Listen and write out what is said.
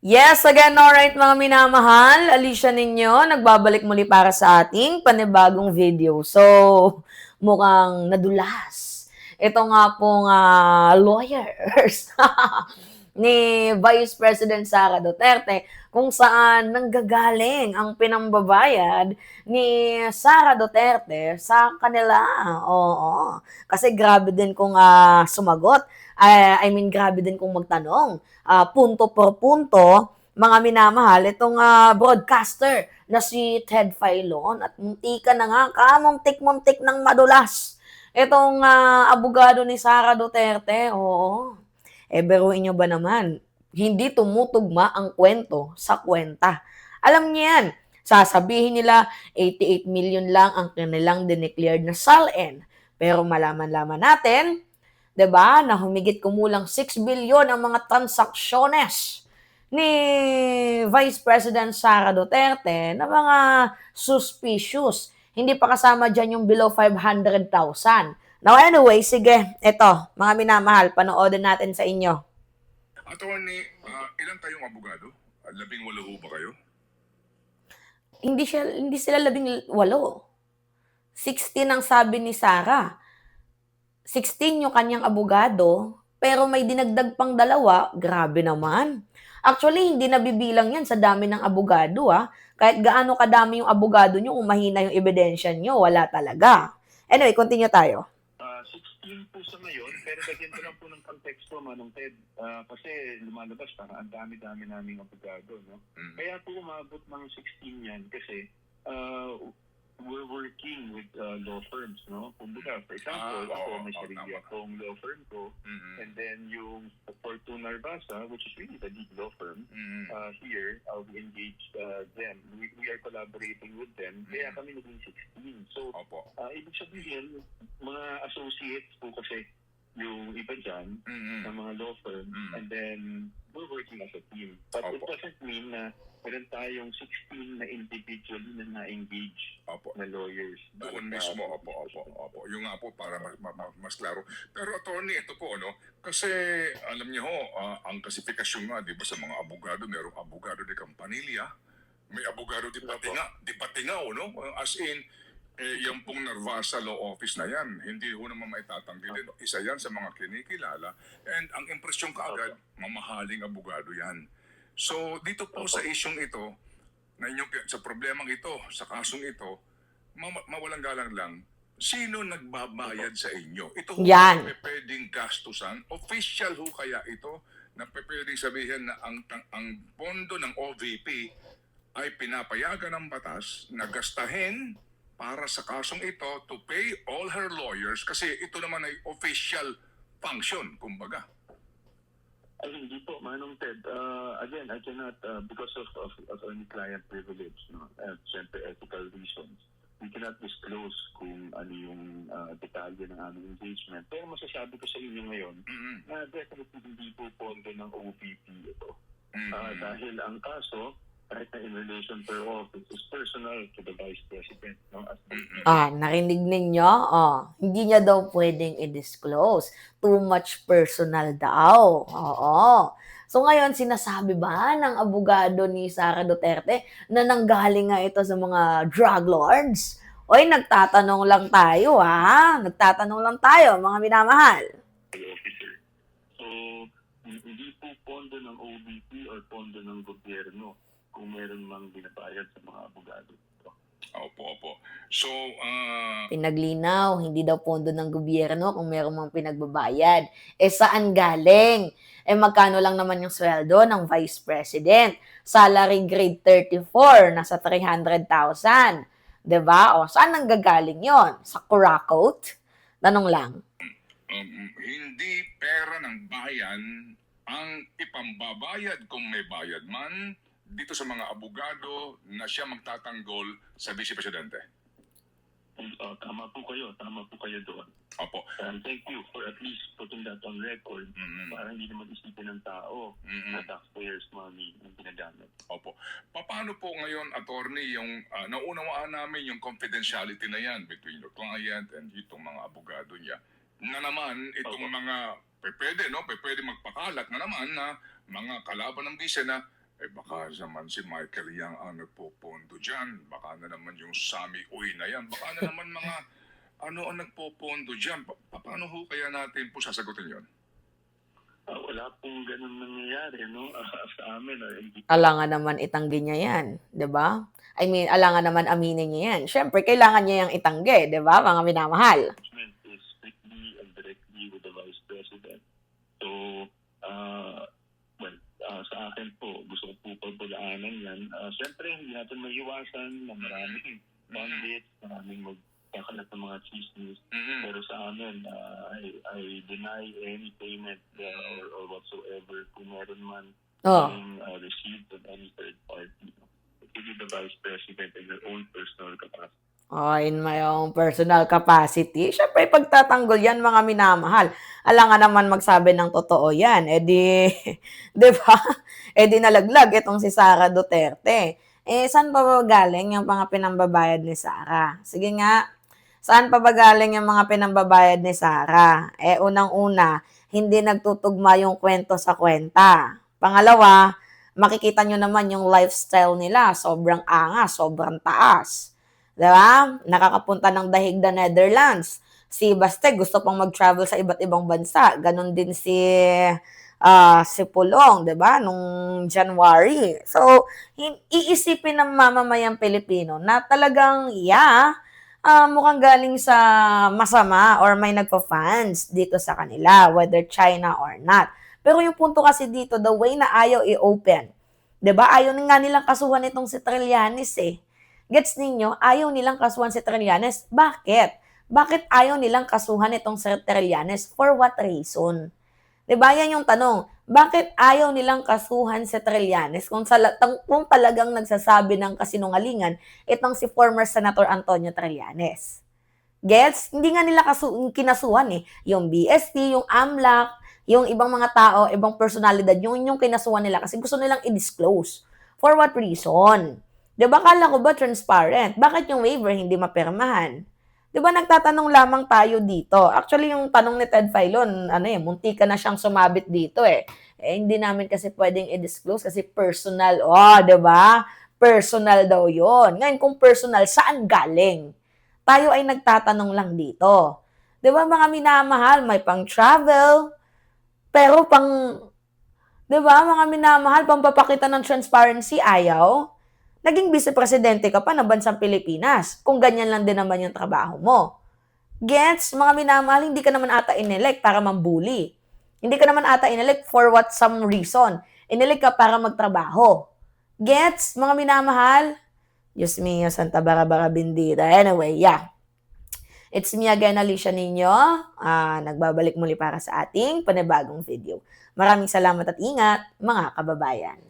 Yes, again, alright mga minamahal, Alicia ninyo, nagbabalik muli para sa ating panibagong video. So, mukhang nadulas. Ito nga pong lawyers ni Vice President Sara Duterte kung saan nanggagaling ang pinambabayad ni Sara Duterte sa kanila. Oo. Kasi grabe din kung sumagot. Grabe din kung magtanong punto por punto, mga minamahal, itong broadcaster na si Ted Filon at muntika na nga, kamuntik-muntik ng madulas. Itong abogado ni Sara Duterte, oo. Biruin nyo ba naman, hindi tumutugma ang kwento sa kwenta. Alam niyo yan, sasabihin nila 88 million lang ang kanilang dineclared na SALN. Pero malaman-laman natin, 'di ba, na humigit kumulang 6 billion ang mga transaksyones ni Vice President Sara Duterte na mga suspicious. Hindi pa kasama dyan yung below 500,000. Now anyway, sige, eto, mga minamahal, panoodin natin sa inyo. Attorney, ilan kayong abogado? 18 ho ba kayo? Hindi sila 18. 16 ang sabi ni Sara. 16 yung kanyang abogado, pero may dinagdag pang 2, grabe naman. Actually, hindi nabibilang yan sa dami ng abogado. Kahit gaano kadami yung abogado nyo, kung mahina yung ebidensya nyo, wala talaga. Anyway, continue tayo. 16 po sa ngayon, pero lagyan ko lang po ng konteksto, Manong Ted. Kasi lumalabas, parang ang dami-dami naming abogado, no? Kaya po umabot ng 16 yan kasi we're working with law firms, no? Kumbaga, for example, ako may sarili akong law firm ko, and then yung Fortuna Arbasa, which is really the lead law firm, here, we engaged them. We are collaborating with them, kaya kami naging 16. So, ibig sabihin, mga associates po kasi yung iba dyan, ng mga law firm, and then we're working as a team. But it doesn't mean na meron tayong 16 na individually na na-engage na lawyers. Doon mismo, Yung nga po, para mas klaro. Pero attorney, ito po, no? Kasi alam niyo ho, ang klasifikasyon nga, di ba, sa mga abogado, merong abogado de Campanilla, may abogado di Patingao, no? As in, yung pong Narvasa Law Office na yan, hindi ho naman maitatanggi din. Isa yan sa mga kinikilala. And ang impresyon kaagad, mamahaling abogado yan. So, dito po sa isyong ito, sa problemang ito, sa kasong ito, mawalang galang lang, sino nagbabayad sa inyo? Ito ho Yan. pwedeng gastusan? Official ho kaya ito na pwedeng sabihin na ang pondo ng OVP ay pinapayagan ng batas na gastahin para sa kasong ito to pay all her lawyers kasi ito naman ay official function, kumbaga. Ay, hindi po, Manong Ted. Again, I cannot, because of any client privilege, no, and siyempre ethical reasons, we cannot disclose kung ano yung detalye ng aming engagement. Pero masasabi ko sa inyo ngayon na definitely hindi po pondo ng OVP ito. Dahil ang kaso, kahit na in relation per office, is personal to the Vice President. No? Narinig ninyo? Hindi niya daw pwedeng i-disclose. Too much personal daw. Oo. So ngayon, sinasabi ba ng abogado ni Sara Duterte na nanggaling nga ito sa mga drug lords? Oy, nagtatanong lang tayo, Nagtatanong lang tayo, mga minamahal. Officer. So, hindi po pondo ng OVP or pondo ng gobyerno kung meron mang binabayad sa mga abogado. Opo. So, Pinaglinaw, hindi daw pondo ng gobyerno kung meron mang pinagbabayad. Saan galing? Magkano lang naman yung sweldo ng Vice President? Salary grade 34, nasa 300,000. 'Di ba? Saan nanggagaling yon? Sa Kurakot? Tanong lang. Hindi pera ng bayan ang ipambabayad kung may bayad man dito sa mga abogado na siya magtatanggol sa Vice Presidente. Tama po kayo doon. Opo. And thank you for at least putting that on record para hindi naman isipin ng tao na taxpayers' money ang ginagamit. Opo. Paano po ngayon, attorney, yung naunawaan namin yung confidentiality na yan between your client and itong mga abogado niya, na naman itong mga pwede magpakalat na naman na mga kalaban ng bisa na baka naman si Michael Yang ang nagpopondo dyan. Baka na naman yung Sammy Uy na yan. Baka na naman mga ano ang nagpopondo dyan. Paano ho kaya natin po sasagutin yon? Wala pong ganun nangyayari, no? Sa amin, hindi Alangan naman itanggi niya yan, 'di ba? I mean, alangan naman aminin niya yan. Siyempre, kailangan niya yung itanggi, 'di ba, mga minamahal? management is strictly and directly with the Vice President. So, sa akin po, gusto ko po pagpulaanan yan. Siyempre, hindi natin maiwasan na maraming bandits, maraming magkakalat ng mga chismis. Pero sa amin, I deny any payment or whatsoever kung meron man Oh. being received from any third party. Really the Vice President in their own personal capacity. In my own personal capacity. Siyempre, pagtatanggol yan, mga minamahal. Alangan naman magsabi ng totoo yan. Di ba? Nalaglag itong si Sara Duterte. Saan pa ba galing yung mga pinambabayad ni Sara? Sige nga, saan pa ba galing yung mga pinambabayad ni Sara? Unang-una, hindi nagtutugma yung kwento sa kwenta. Pangalawa, makikita nyo naman yung lifestyle nila. Sobrang angas, sobrang taas. Diba? Nakakapunta ng dahig na Netherlands. Si Baste gusto pang mag-travel sa iba't ibang bansa. Ganon din si Pulong, diba? Nung January. So, iisipin ng mamamayang Pilipino na talagang, mukhang galing sa masama or may nagpa-fans dito sa kanila, whether China or not. Pero yung punto kasi dito, the way na ayaw i-open, 'di ba? Ayaw nga nilang kasuhan itong si Trillanes eh. Gets ninyo? Ayaw nilang kasuhan si Trillanes. Bakit? Bakit ayaw nilang kasuhan itong si Trillanes? For what reason? 'Di ba? Yan yung tanong. Bakit ayaw nilang kasuhan si Trillanes kung talagang nagsasabi ng kasinungalingan itong si former Senator Antonio Trillanes? Gets? Hindi nga nila kinasuhan eh. Yung BSP, yung AMLAC, yung ibang mga tao, ibang personalidad, yung kinasuhan nila kasi gusto nilang i-disclose. For what reason? Di ba, kala ko ba transparent? Bakit yung waiver hindi mapirmahan? Di ba, nagtatanong lamang tayo dito. Actually, yung tanong ni Ted Filon, munti ka na siyang sumabit dito eh. Hindi namin kasi pwedeng i-disclose kasi personal. Di ba? Personal daw yon. Ngayon, kung personal, saan galing? Tayo ay nagtatanong lang dito. Di ba, mga minamahal, may pang-travel, pero di ba, mga minamahal, pampapakita ng transparency, ayaw. Naging vice-presidente ka pa ng bansang Pilipinas, kung ganyan lang din naman yung trabaho mo. Gets, mga minamahal, hindi ka naman ata inelect para mambuli. Hindi ka naman ata inelect for what some reason. Inelect ka para magtrabaho. Gets, mga minamahal? Diyos mio, Santa Barabara Bendita. Anyway, it's me again, Alicia Ninyo. Nagbabalik muli para sa ating panibagong video. Maraming salamat at ingat, mga kababayan.